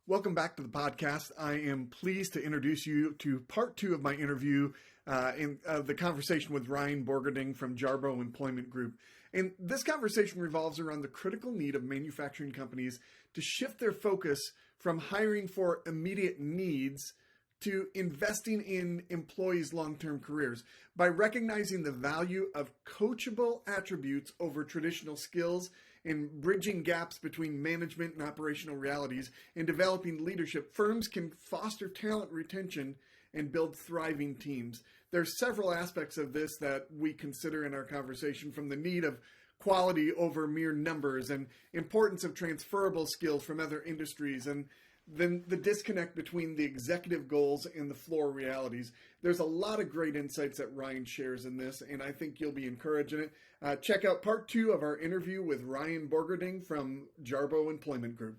Welcome back to the podcast. I am pleased to introduce you to part two of my interview in the conversation with Ryan Borgerding from Jarbo Employment Group. And this conversation revolves around the critical need of manufacturing companies to shift their focus from hiring for immediate needs to investing in employees' long-term careers by recognizing the value of coachable attributes over traditional skills and bridging gaps between management and operational realities and developing leadership. Firms can foster talent retention and build thriving teams. There's several aspects of this that we consider in our conversation, from the need of quality over mere numbers and importance of transferable skills from other industries, and then the disconnect between the executive goals and the floor realities. There's a lot of great insights that Ryan shares in this, and I think you'll be encouraged in it. Check out part two of our interview with Ryan Borgerding from Jarbo Employment Group.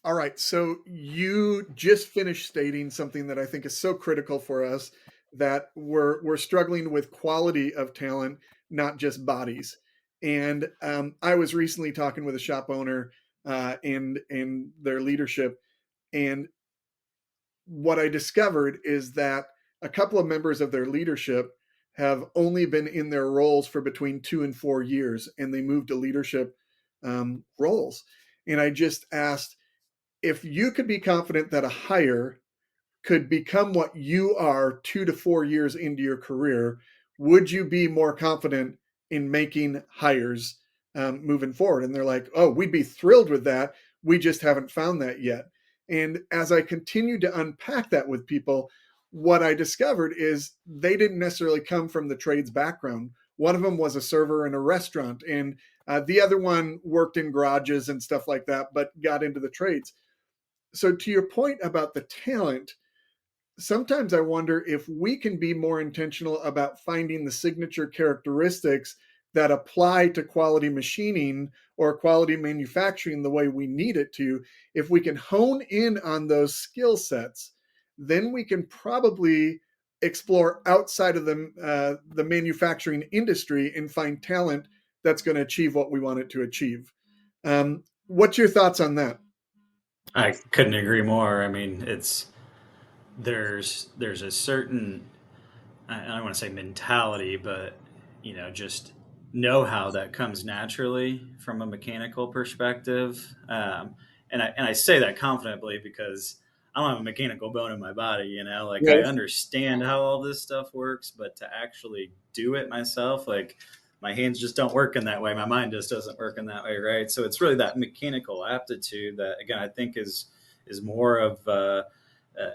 All right, so you just finished stating something that I think is so critical for us, that we're struggling with quality of talent, not just bodies. And I was recently talking with a shop owner and their leadership, and what I discovered is that a couple of members of their leadership have only been in their roles for between 2 and 4 years, and they moved to leadership roles. And I just asked, if you could be confident that a hire could become what you are 2 to 4 years into your career, would you be more confident in making hires moving forward? And they're like, oh, we'd be thrilled with that. We just haven't found that yet. And as I continued to unpack that with people, what I discovered is they didn't necessarily come from the trades background. One of them was a server in a restaurant, and the other one worked in garages and stuff like that, but got into the trades. So to your point about the talent, sometimes I wonder if we can be more intentional about finding the signature characteristics that apply to quality machining or quality manufacturing the way we need it to. If we can hone in on those skill sets, then we can probably explore outside of the manufacturing industry and find talent that's going to achieve what we want it to achieve. What's your thoughts on that? I couldn't agree more. I mean, there's a certain, I don't want to say mentality, but just know-how that comes naturally from a mechanical perspective. And I say that confidently because I don't have a mechanical bone in my body. Like, I Right. understand how all this stuff works, but to actually do it myself, like, my hands just don't work in that way. My mind just doesn't work in that way, right? So it's really that mechanical aptitude that, again, I think is more of a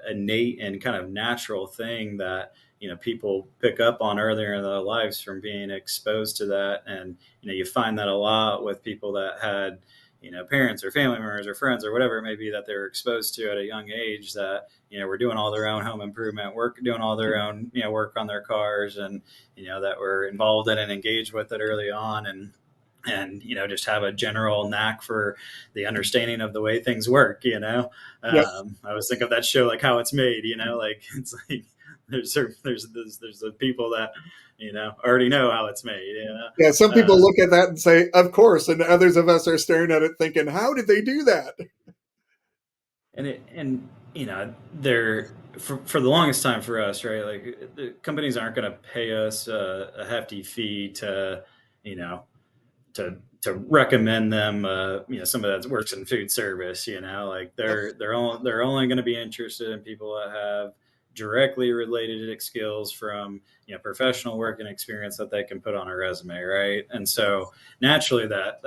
innate and kind of natural thing that people pick up on earlier in their lives from being exposed to that. And you find that a lot with people that had parents or family members or friends or whatever it may be that they were exposed to at a young age, that were doing all their own home improvement work, doing all their own work on their cars, and that were involved in and engaged with it early on, and just have a general knack for the understanding of the way things work. Yep. I always think of that show, like How It's Made. Like, it's like there's the people that already know how it's made. Yeah, some people Uh, look at that and say, of course, and others of us are staring at it thinking, how did they do that? and they're for the longest time for us, right? Like, the companies aren't going to pay us a hefty fee to you know to recommend them, somebody that works in food service. Like, Yep. they're only going to be interested in people that have directly related skills from professional work and experience that they can put on a resume, right? And so naturally, that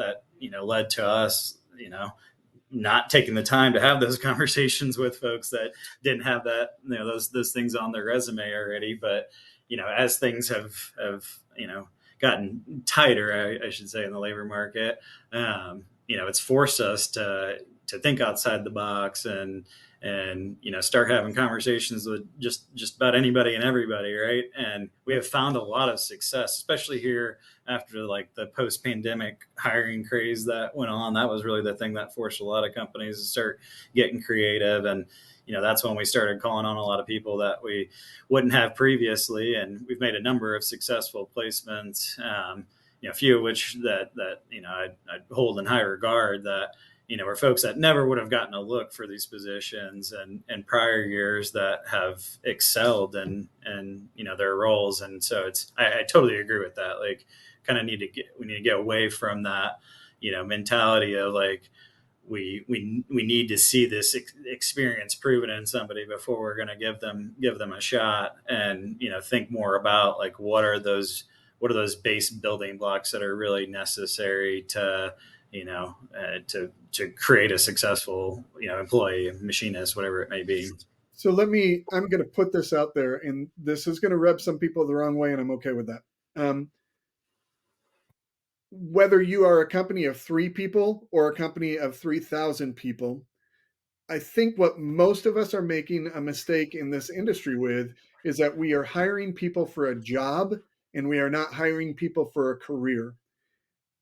led to us not taking the time to have those conversations with folks that didn't have that those things on their resume already. But as things have gotten tighter, I should say, in the labor market, it's forced us to to think outside the box and start having conversations with just about anybody and everybody, right? And we have found a lot of success, especially here after like the post pandemic hiring craze that went on. That was really the thing that forced a lot of companies to start getting creative. And that's when we started calling on a lot of people that we wouldn't have previously, and we've made a number of successful placements. A few of which that I'd hold in high regard, that are folks that never would have gotten a look for these positions and in prior years that have excelled in their roles. And so I totally agree with that. Like, we need to get away from that mentality of like, we need to see this experience proven in somebody before we're going to give them a shot, and think more about like what are those base building blocks that are really necessary to to create a successful employee, machinist, whatever it may be. So I'm going to put this out there, and this is going to rub some people the wrong way, and I'm okay with that. Whether you are a company of 3 people or a company of 3,000 people, I think what most of us are making a mistake in this industry with is that we are hiring people for a job and we are not hiring people for a career.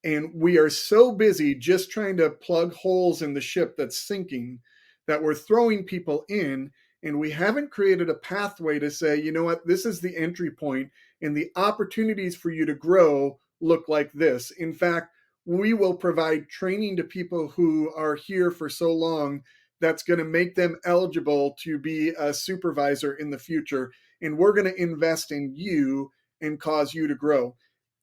And we are so busy just trying to plug holes in the ship that's sinking that we're throwing people in, and we haven't created a pathway to say, you know what, this is the entry point, and the opportunities for you to grow look like this. In fact, we will provide training to people who are here for so long that's going to make them eligible to be a supervisor in the future. And we're going to invest in you and cause you to grow.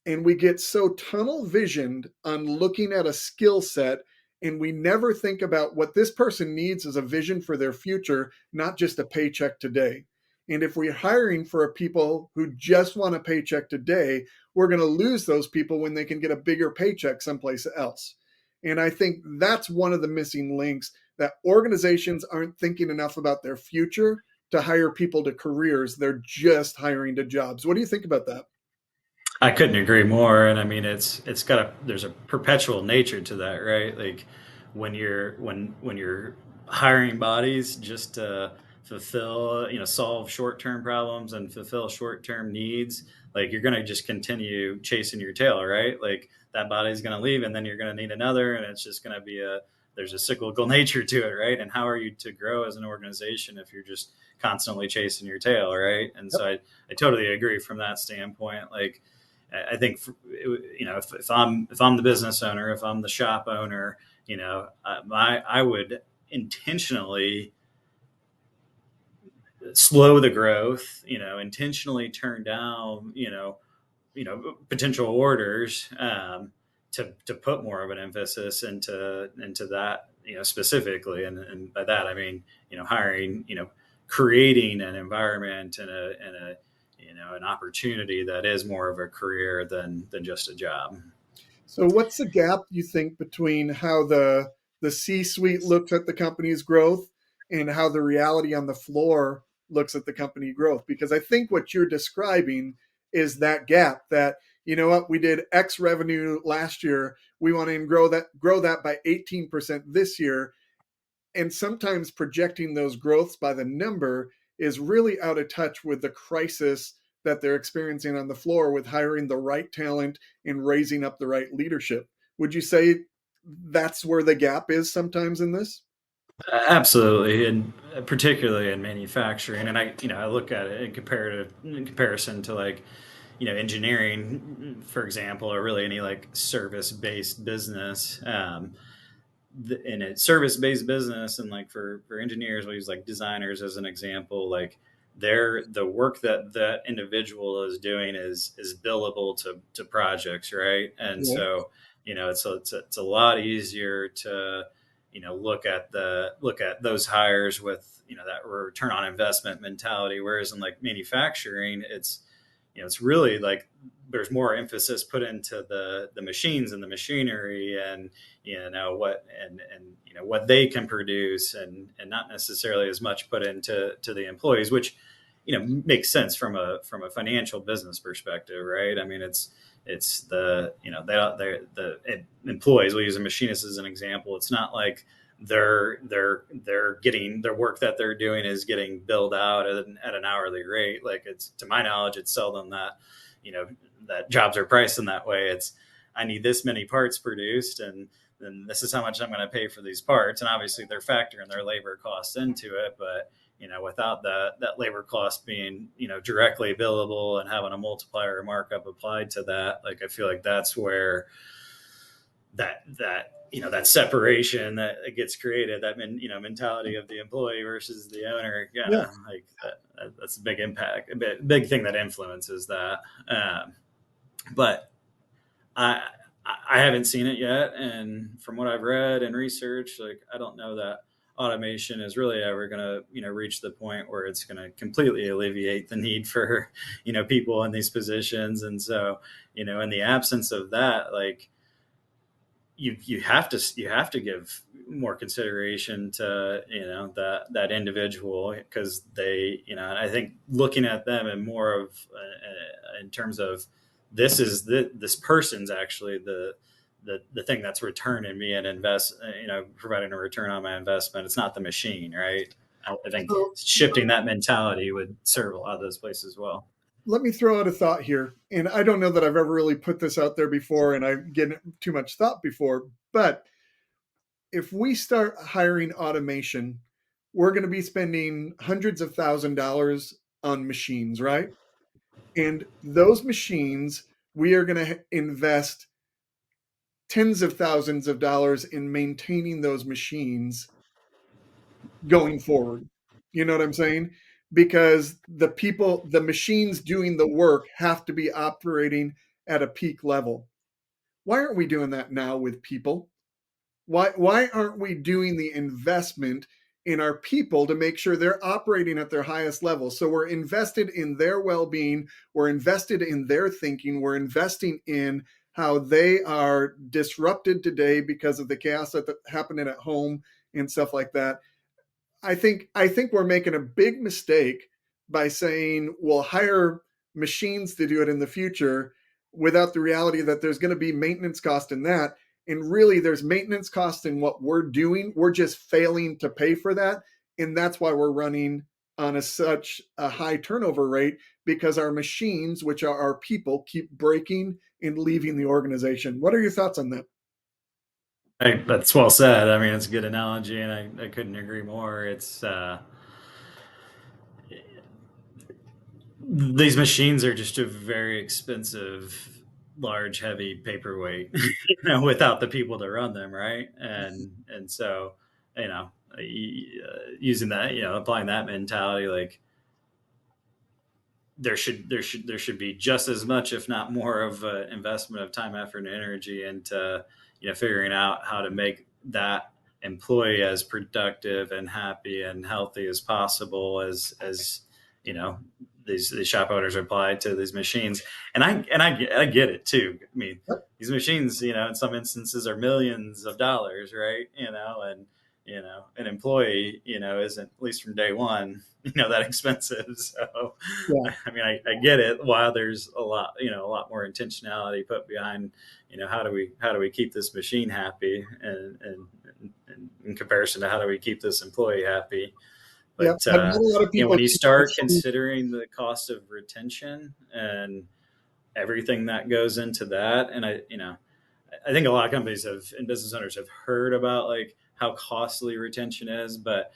And we get so tunnel visioned on looking at a skill set, and we never think about what this person needs as a vision for their future, not just a paycheck today. And if we're hiring for people who just want a paycheck today, we're going to lose those people when they can get a bigger paycheck someplace else. And I think that's one of the missing links, that organizations aren't thinking enough about their future to hire people to careers. They're just hiring to jobs. What do you think about that? I couldn't agree more. And I mean, it's got there's a perpetual nature to that, right? Like when you're hiring bodies just to fulfill, solve short term problems and fulfill short term needs, like you're going to just continue chasing your tail, right? Like that body's going to leave, and then you're going to need another, and it's just going to be there's a cyclical nature to it, right? And how are you to grow as an organization if you're just constantly chasing your tail, right? And so I totally agree from that standpoint. Like, I think if I'm the business owner, if I'm the shop owner, I would intentionally slow the growth, intentionally turn down, potential orders, to put more of an emphasis into that, specifically. And by that, I mean, hiring, creating an environment and a an opportunity that is more of a career than just a job. So, what's the gap you think between how the C-suite looks at the company's growth and how the reality on the floor looks at the company growth? Because I think what you're describing is that gap. That, you know what, we did X revenue last year, we want to grow that by 18% this year, and sometimes projecting those growths by the number is really out of touch with the crisis that they're experiencing on the floor with hiring the right talent and raising up the right leadership. Would you say that's where the gap is sometimes in this? Absolutely, and particularly in manufacturing. And I look at it in comparison to like engineering, for example, or really any like service based business. In a service based business, and like for engineers, we'll use like designers as an example. Like the work that that individual is doing is billable to projects, right? And Yeah. so it's a lot easier to look at those hires with that return on investment mentality, whereas in like manufacturing, it's really like there's more emphasis put into the machines and the machinery, and what they can produce, and not necessarily as much put into the employees, which makes sense from a financial business perspective, right? I mean, it's the the employees. We'll use a machinist as an example. It's not like they're getting their work that they're doing is getting billed out at an hourly rate. Like, it's, to my knowledge, it's seldom that, you know, that jobs are priced in that way. It's, I need this many parts produced, and then this is how much I'm going to pay for these parts. And obviously they're factoring their labor costs into it, but without that labor cost being, directly billable and having a multiplier or markup applied to that, like, I feel like that's where that separation that gets created, that mentality of the employee versus the owner. Yeah. Yeah, like that's a big impact, big thing that influences that. But I I haven't seen it yet, and from what I've read and researched, like, I don't know that automation is really ever going to reach the point where it's going to completely alleviate the need for people in these positions. And so, in the absence of that, like, you have to give more consideration to that individual, because they, and I think looking at them in more of in terms of, this person's actually the thing that's returning me and providing a return on my investment. It's not the machine, right? I think So shifting that mentality would serve a lot of those places well. let me throw out a thought here. And I don't know that I've ever really put this out there before and I've given it too much thought before, but if we start hiring automation, we're going to be spending hundreds of $1,000s on machines, right? And those machines, we are going to invest tens of thousands of dollars in maintaining those machines going forward. You know what I'm saying? Because the machines doing the work have to be operating at a peak level. Why aren't we doing that now with people? Why aren't we doing the investment in our people to make sure they're operating at their highest level? So we're invested in their well-being, we're invested in their thinking, we're investing in how they are disrupted today because of the chaos that's happening at home and stuff like that. I think we're making a big mistake by saying we'll hire machines to do it in the future without the reality that there's going to be maintenance cost in that. And really, there's maintenance cost in what we're doing. We're just failing to pay for that. And that's why we're running on such a high turnover rate, because our machines, which are our people, keep breaking and leaving the organization. What are your thoughts on that? That's well said. I mean, it's a good analogy, and I couldn't agree more. It's these machines are just a very expensive, large, heavy paperweight, without the people to run them, right? And so, using that, applying that mentality, like, there should be just as much, if not more, of investment of time, effort, and energy into figuring out how to make that employee as productive and happy and healthy as possible, as you know these shop owners apply to these machines. And I get it too. I mean, these machines, in some instances, are millions of dollars, right? And an employee, isn't, at least from day one, that expensive. So, Yeah. I mean, I get it. While there's a lot more intentionality put behind, how do we keep this machine happy, and in comparison to how do we keep this employee happy. Yeah. But But not a lot of when people you keep start machines. considering the cost of retention and everything that goes into that, and I think a lot of companies and business owners have heard about, like, how costly retention is, but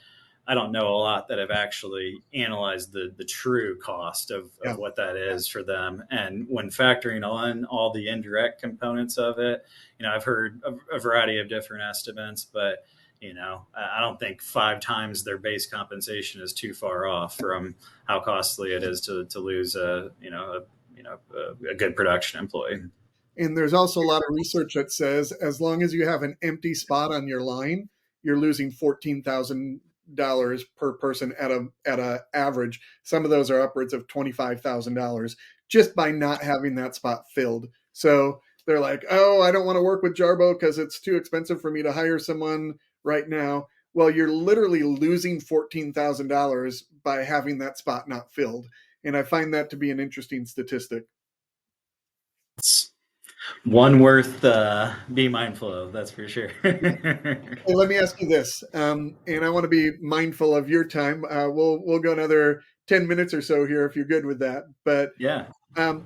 I don't know a lot that have actually analyzed the true cost of Yeah. what that is for them. And when factoring on all the indirect components of it, I've heard a variety of different estimates, but I don't think 5 times their base compensation is too far off from how costly it is to lose a good production employee. And there's also a lot of research that says as long as you have an empty spot on your line, you're losing $14,000 per person at a average. Some of those are upwards of $25,000 just by not having that spot filled. So they're like, oh, I don't want to work with Jarbo because it's too expensive for me to hire someone right now. Well, you're literally losing $14,000 by having that spot not filled. And I find that to be an interesting statistic. One worth be mindful of, that's for sure. Hey, let me ask you this, and I want to be mindful of your time. We'll go another 10 minutes or so here if you're good with that. But Yeah, um,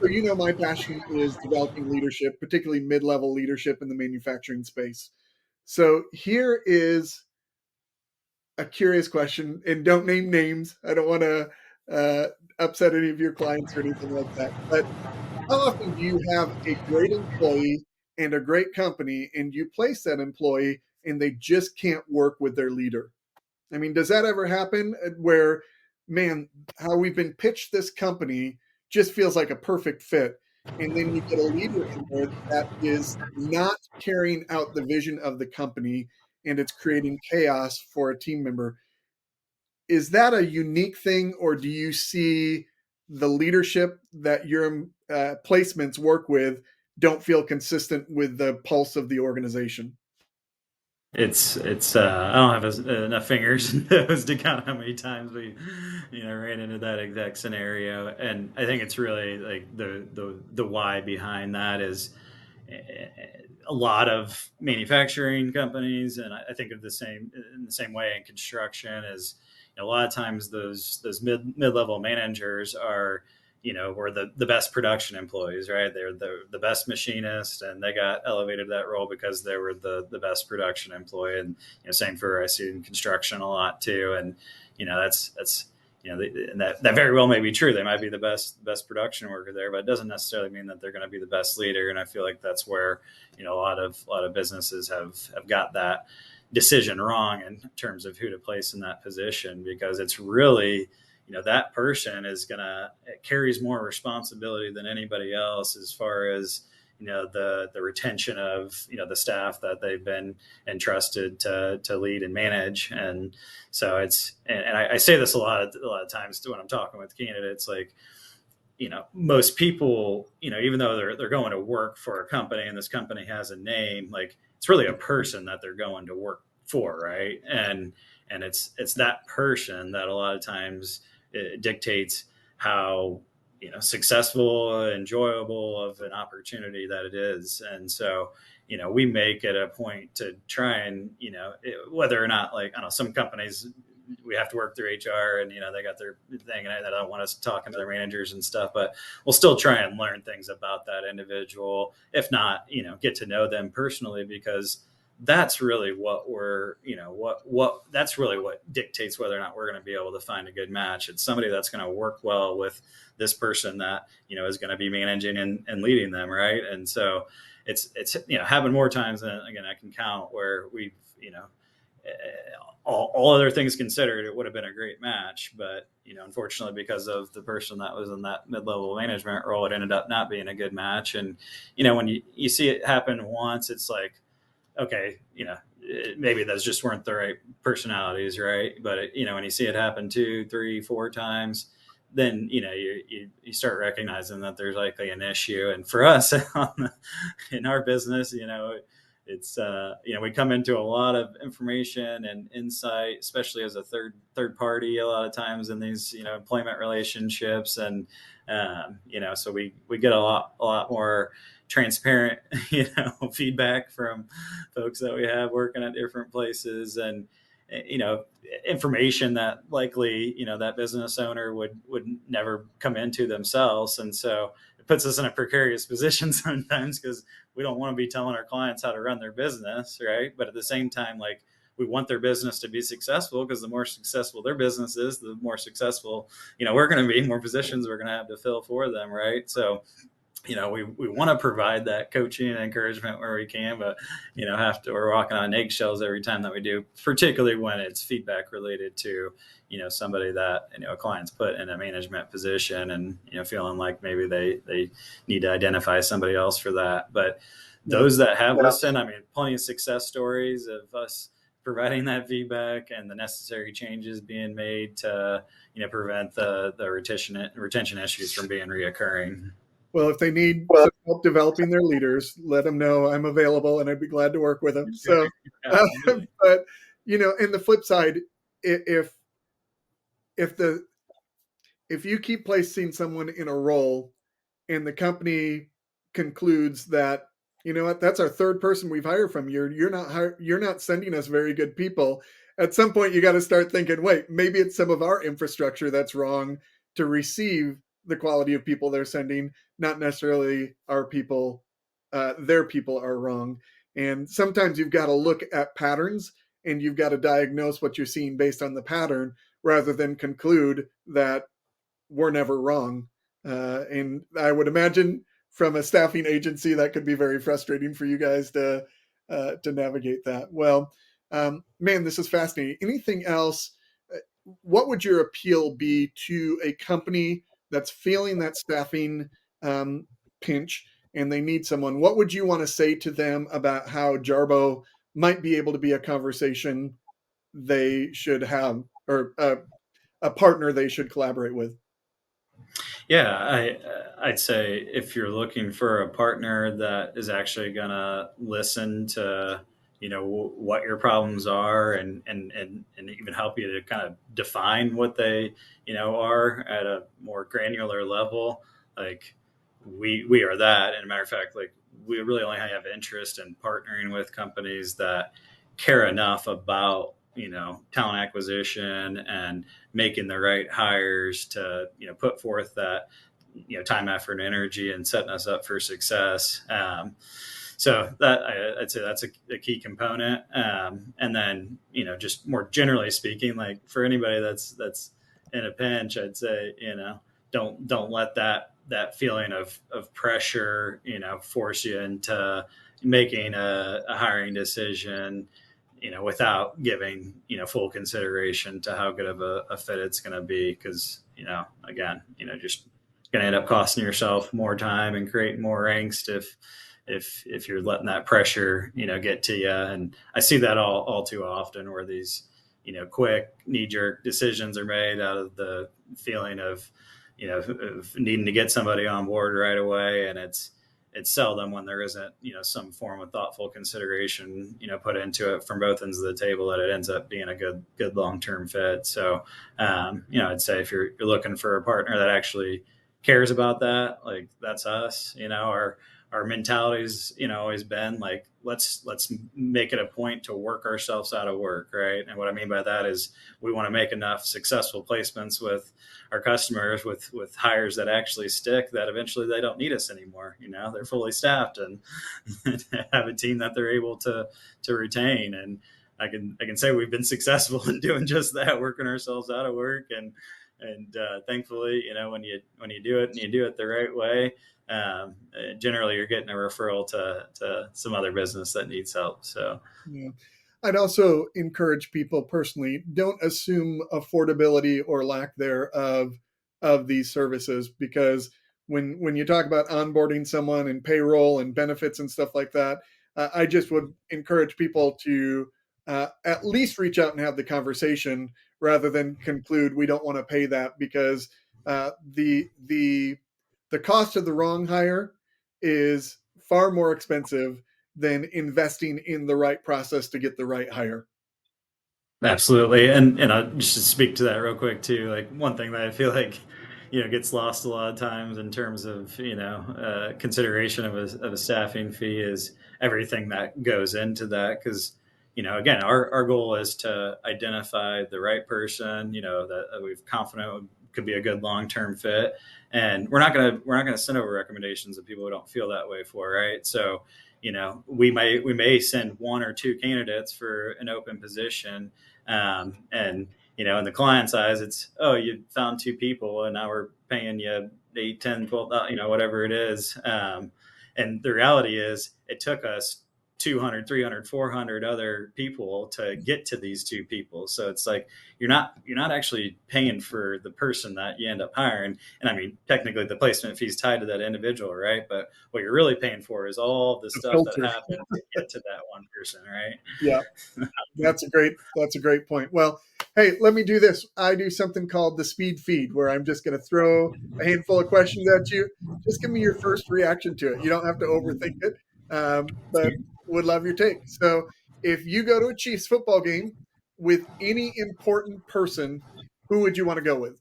so my passion is developing leadership, particularly mid-level leadership in the manufacturing space. So here is a curious question, and don't name names. I don't want to uh, upset any of your clients or anything like that. But how often do you have a great employee and a great company, and you place that employee and they just can't work with their leader? I mean, does that ever happen where, man, how we've been pitched this company just feels like a perfect fit? And then you get a leader in there that is not carrying out the vision of the company and it's creating chaos for a team member. Is that a unique thing, or do you see the leadership that your placements work with don't feel consistent with the pulse of the organization? it's I don't have enough fingers and toes to count how many times we ran into that exact scenario, and I think it's really like the why behind that is a lot of manufacturing companies, and I think of the same in the same way in construction is a lot of times those mid level managers are were the best production employees, right? They're the best machinist, and they got elevated to that role because they were the best production employee. And same for I see in construction a lot too. And that's and that very well may be true. They might be the best production worker there, but it doesn't necessarily mean that they're going to be the best leader. And I feel like that's where a lot of businesses have got that decision wrong in terms of who to place in that position, because it's really that person is gonna it carries more responsibility than anybody else as far as the retention of the staff that they've been entrusted to lead and manage. And so and I say this a lot of times when I'm talking with candidates, like most people, even though they're going to work for a company and this company has a name, like it's really a person that they're going to work for, right? And it's that person that a lot of times it dictates how successful, enjoyable of an opportunity that it is. And so we make it a point to try and whether or not, like, I don't know, some companies we have to work through HR, and they got their thing, and I don't want us talking to their managers and stuff, but we'll still try and learn things about that individual, if not get to know them personally, because that's really what we're what that's really what dictates whether or not we're going to be able to find a good match. It's somebody that's going to work well with this person that is going to be managing and leading them, right? And so it's happened more times than, again, I can count, where we've all other things considered, it would have been a great match. But unfortunately, because of the person that was in that mid-level management role, it ended up not being a good match. And when you see it happen once, it's like, okay, maybe those just weren't the right personalities, right? But when you see it happen 2, 3, 4 times, then you start recognizing that there's likely an issue. And for us in our business, it's we come into a lot of information and insight, especially as a third party, a lot of times in these employment relationships. And so we get a lot more transparent feedback from folks that we have working at different places. And information that likely that business owner would never come into themselves. And so it puts us in a precarious position sometimes, because we don't want to be telling our clients how to run their business, right? But at the same time, like, we want their business to be successful, because the more successful their business is, the more successful we're going to be, more positions we're going to have to fill for them, right? So we want to provide that coaching and encouragement where we can, but we're walking on eggshells every time that we do, particularly when it's feedback related to somebody that a client's put in a management position, and feeling like maybe they need to identify somebody else for that. But Yeah. those that have listened, I mean, plenty of success stories of us providing that feedback and the necessary changes being made to prevent the retention issues from being reoccurring. Well, if they need some help developing their leaders, let them know I'm available, and I'd be glad to work with them. So, Absolutely. but and the flip side, if if the if you keep placing someone in a role and the company concludes that, you know what, that's our third person we've hired from you. You're not sending us very good people. At some point, you got to start thinking, wait, maybe it's some of our infrastructure that's wrong to receive the quality of people they're sending, not necessarily our people. Their people are wrong. And sometimes you've got to look at patterns and you've got to diagnose what you're seeing based on the pattern rather than conclude that we're never wrong. And I would imagine from a staffing agency that could be very frustrating for you guys to navigate that. Well, man, this is fascinating. Anything else? What would your appeal be to a company that's feeling that staffing um, pinch and they need someone? What would you want to say to them about how Jarbo might be able to be a conversation they should have, or a partner they should collaborate with? Yeah, I'd say if you're looking for a partner that is actually gonna listen to what your problems are, and even help you to kind of define what they are at a more granular level, like we are that. And a matter of fact, like we really only have interest in partnering with companies that care enough about talent acquisition and making the right hires to put forth that time, effort, and energy, and setting us up for success. So that I'd say that's a key component. And then just more generally speaking, like for anybody that's in a pinch, I'd say don't let that feeling of pressure force you into making a hiring decision without giving full consideration to how good of a fit it's going to be, because again just going to end up costing yourself more time and creating more angst if you're letting that pressure get to you. And I see that all too often, where these quick knee jerk decisions are made out of the feeling of of needing to get somebody on board right away, and it's seldom when there isn't some form of thoughtful consideration put into it from both ends of the table, that it ends up being a good long-term fit. So I'd say if you're looking for a partner that actually cares about that, like that's us. Our mentality's always been like, let's make it a point to work ourselves out of work, right? And what I mean by that is we want to make enough successful placements with our customers, with hires that actually stick, that eventually they don't need us anymore. They're fully staffed and have a team that they're able to retain. And I can say we've been successful in doing just that, working ourselves out of work. And thankfully, when you do it and you do it the right way, generally you're getting a referral to some other business that needs help. So Yeah. I'd also encourage people personally, don't assume affordability or lack thereof of these services, because when you talk about onboarding someone and payroll and benefits and stuff like that, I just would encourage people to at least reach out and have the conversation rather than conclude we don't want to pay that, because the cost of the wrong hire is far more expensive than investing in the right process to get the right hire. absolutely. And I just to speak to that real quick too. Like one thing that I feel like gets lost a lot of times in terms of consideration of a staffing fee is everything that goes into that. Because again, our goal is to identify the right person that we've confident could be a good long term fit. And we're not gonna send over recommendations of people who don't feel that way for, right? So we may send one or two candidates for an open position, and in the client's eyes, it's, oh, you found two people and now we're paying you 8, 10, 12, whatever it is. And the reality is it took us 200, 300, 400 other people to get to these two people. So it's like you're not actually paying for the person that you end up hiring. And I mean, technically the placement fee is tied to that individual, right? But what you're really paying for is all the The stuff that filter. happened to get to that one person, right? Yeah, that's a great point. Well, hey, let me do this. I do something called the speed feed, where I'm just going to throw a handful of questions at you. Just give me your first reaction to it. You don't have to overthink it, but would love your take. So, if you go to a Chiefs football game with any important person, who would you want to go with?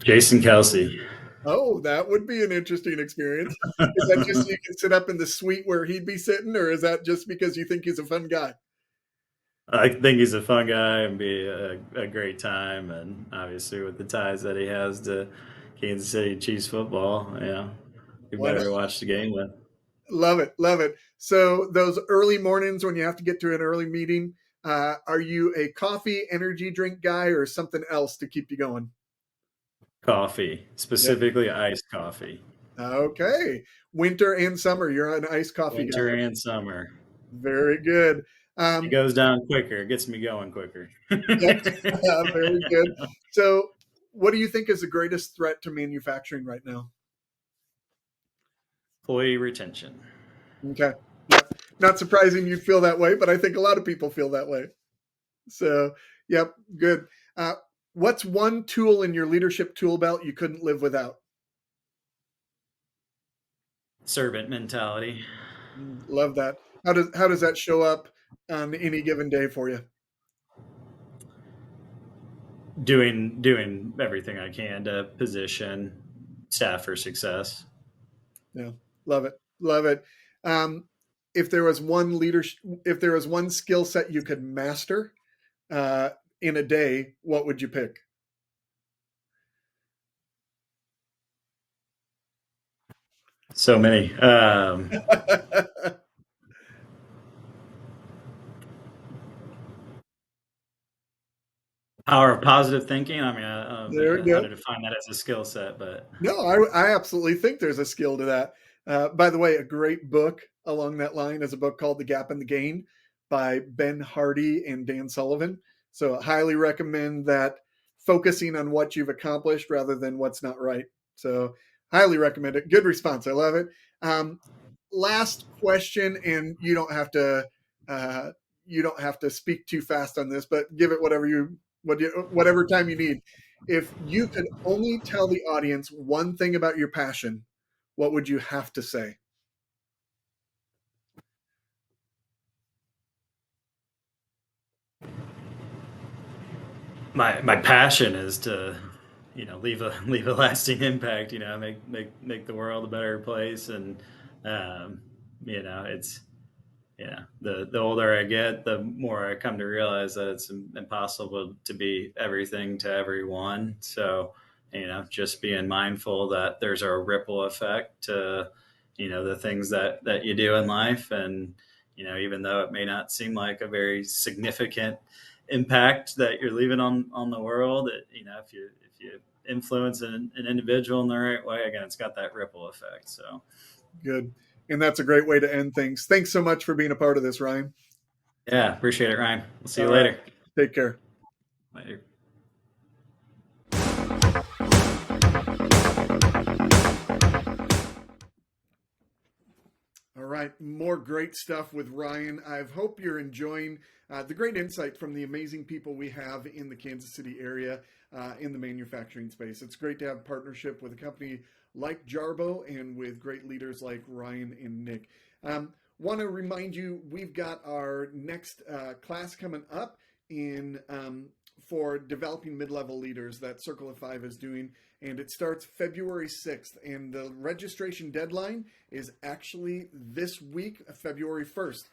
Jason Kelsey. Oh, that would be an interesting experience. Is that just so you can sit up in the suite where he'd be sitting, or is that just because you think he's a fun guy? I think he's a fun guy and be a great time, and obviously with the ties that he has to Kansas City Chiefs football, we Why not? better watch the game with. Love it, love it. So those early mornings when you have to get to an early meeting, are you a coffee, energy drink guy, or something else to keep you going? Coffee, Yeah. specifically iced coffee, Okay. Winter and summer, you're an iced coffee guy. winter and summer. Very good. It Um, goes down quicker. It gets me going quicker. yep. Very good. So, what do you think is the greatest threat to manufacturing right now? Employee retention. Okay. Yep. Not surprising you feel that way, but I think a lot of people feel that way. So, yep, good. Uh, what's one tool in your leadership tool belt you couldn't live without? Servant mentality. Love that. How does that show up on any given day for you? Doing everything I can to position staff for success. Yeah, love it, love it. Um, if there was one leadership, if there was one skill set you could master uh, in a day, what would you pick? So many. Power of positive thinking. I mean, I don't There think we how go. to define that as a skill set, but No, I absolutely think there's a skill to that. By the way, a great book along that line is a book called The Gap and the Gain by Ben Hardy and Dan Sullivan. So, I highly recommend that, focusing on what you've accomplished rather than what's not right. So, highly recommend it. Good response. I love it. Um, Last question, and uh, you don't have to speak too fast on this, but give it whatever time you need. If you could only tell the audience one thing about your passion, what would you have to say? my passion is to leave a leave a lasting impact. Make the world a better place, and um, it's the older I get, the more I come to realize that it's impossible to be everything to everyone. So, just being mindful that there's a ripple effect to, the things that you do in life. And, even though it may not seem like a very significant impact that you're leaving on the world, if you influence an individual in the right way, again, it's got that ripple effect. So, Good. And that's a great way to end things. Thanks so much for being a part of this, Ryan. yeah, appreciate it, Ryan. We'll see All you right. later. Take care. Later. All right, more great stuff with Ryan. I hope you're enjoying the great insight from the amazing people we have in the Kansas City area in the manufacturing space. It's great to have a partnership with a company like Jarbo and with great leaders like Ryan and Nick. Want to remind you, we've got our next class coming up in for developing mid-level leaders that Circle of Five is doing, and it starts February 6th. And the registration deadline is actually this week, February 1st,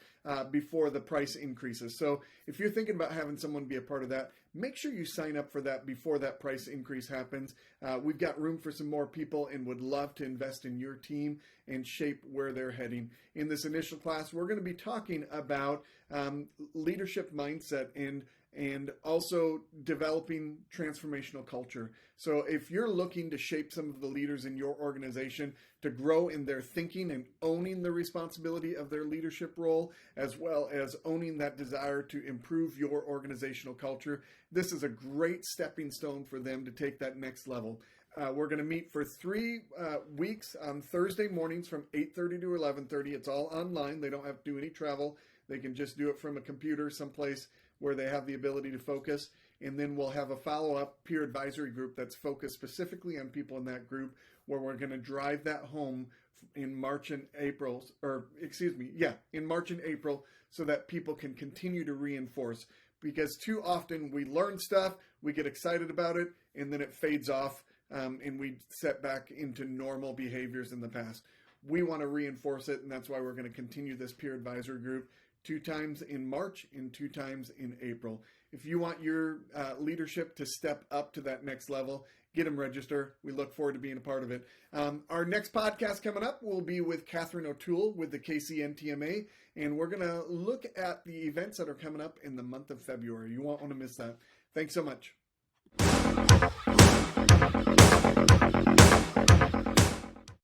before the price increases. So if you're thinking about having someone be a part of that, make sure you sign up for that before that price increase happens. We've got room for some more people and would love to invest in your team and shape where they're heading. In this initial class, we're going to be talking about leadership mindset and also developing transformational culture. So if you're looking to shape some of the leaders in your organization to grow in their thinking and owning the responsibility of their leadership role, as well as owning that desire to improve your organizational culture, this is a great stepping stone for them to take that next level. We're going to meet for 3 weeks on Thursday mornings from 8:30 to 11:30. It's all online. They don't have to do any travel. They can just do it from a computer someplace where they have the ability to focus. And then we'll have a follow-up peer advisory group that's focused specifically on people in that group, where we're going to drive that home in March and April, in March and April, so that people can continue to reinforce. Because too often we learn stuff, we get excited about it, and then it fades off and we set back into normal behaviors in the past. We want to reinforce it, and that's why we're going to continue this peer advisory group 2 times in March and 2 times in April. If you want your leadership to step up to that next level, get them register. We look forward to being a part of it. Our next podcast coming up will be with Catherine O'Toole with the KCNTMA, and we're going to look at the events that are coming up in the month of February. You won't want to miss that. Thanks so much.